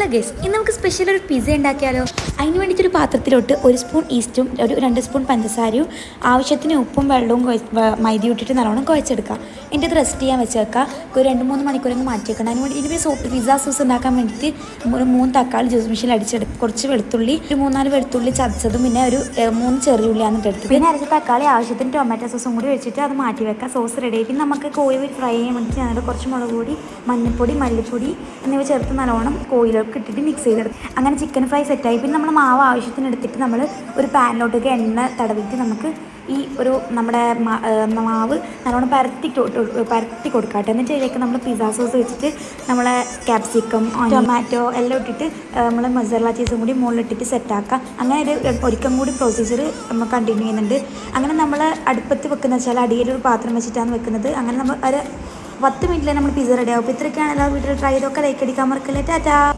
Hello guys, ഇന്ന് നമുക്ക് special ഒരു പിസ്സ ഉണ്ടാക്കിയാലോ. അതിന് വേണ്ടിയിട്ട് ഒരു പാത്രത്തിലോട്ട് 1 സ്പൂൺ ഈസ്റ്റും 2 സ്പൂൺ പഞ്ചസാരയും ആവശ്യത്തിന് ഉപ്പും വെള്ളവും മൈദ ഇട്ടിട്ട് നല്ലോണം കുഴച്ചെടുക്കുക. എന്നിട്ട് അത് റെസ്റ്റ് ചെയ്യാൻ വെച്ചേക്കുക. ഒരു 2-3 മണിക്കൂറൊക്കെ മാറ്റി വെക്കണം. അതിന് വേണ്ടി ഇതിന് പിസ്സ സോസ് ഉണ്ടാക്കാൻ വേണ്ടിയിട്ട് ഒരു 3 തക്കാളി ജ്യൂസ് മെഷീനിൽ അടിച്ചെടുക്കും. കുറച്ച് വെളുത്തുള്ളി, ഒരു 3-4 വെളുത്തുള്ളി ചതച്ചതും, പിന്നെ ഒരു 3 ചെറിയ ഉള്ളിയാണ് എടുത്തത്. പിന്നെ അരച്ച തക്കാളി ആവശ്യത്തിന് ടൊമാറ്റോ സോസും കൂടി വെച്ചിട്ട് അത് മാറ്റി വെക്കുക. സോസ് റെഡി ആയി. പിന്നെ നമുക്ക് കോഴി ഫ്രൈ ചെയ്യാൻ വേണ്ടിയിട്ട് ഞാനത് കുറച്ച് മുളക് പൊടി, മഞ്ഞൾപ്പൊടി, മല്ലിപ്പൊടി എന്നിവ ചേർത്ത് നല്ലോണം കോഴിയിലൊക്കെ ഇട്ടിട്ട് മിക്സ് ചെയ്തെടുക്കും. അങ്ങനെ ചിക്കൻ ഫ്രൈ സെറ്റായി. പിന്നെ നമ്മൾ മാവ് ആവശ്യത്തിന് എടുത്തിട്ട് നമ്മൾ ഒരു പാനിലോട്ടൊക്കെ എണ്ണ തടവിട്ട് നമുക്ക് ഈ ഒരു നമ്മുടെ മാവ് നല്ലോണം പരത്തി കൊടുക്കാട്ടെ. എന്നിട്ട് ഇതിലേക്ക് നമ്മൾ പിസ്സ സോസ് വെച്ചിട്ട് നമ്മളെ ക്യാപ്സിക്കം, ടൊമാറ്റോ എല്ലാം ഇട്ടിട്ട് നമ്മൾ മൊസറല്ല ചീസും കൂടി മുകളിലിട്ടിട്ട് സെറ്റാക്കാം. അങ്ങനെ ഒരിക്കലും കൂടി പ്രൊസീജിയർ നമ്മൾ കണ്ടിന്യൂ ചെയ്യുന്നുണ്ട്. അങ്ങനെ നമ്മൾ അടുപ്പത്ത് വെക്കുന്ന വെച്ചാൽ അടിയിലൊരു പാത്രം വെച്ചിട്ടാണ് വെക്കുന്നത്. അങ്ങനെ നമ്മൾ ഒരു 10 മിനിറ്റിൽ നമ്മൾ പിസ്സ റെഡി ആവും. അപ്പോൾ ഇത്രയൊക്കെയാണ് എല്ലാ വീട്ടിൽ ട്രൈ ചെയ്തൊക്കെ ലൈക്ക് അടിക്കാൻ മറക്കല്ലേ. ടാറ്റാ.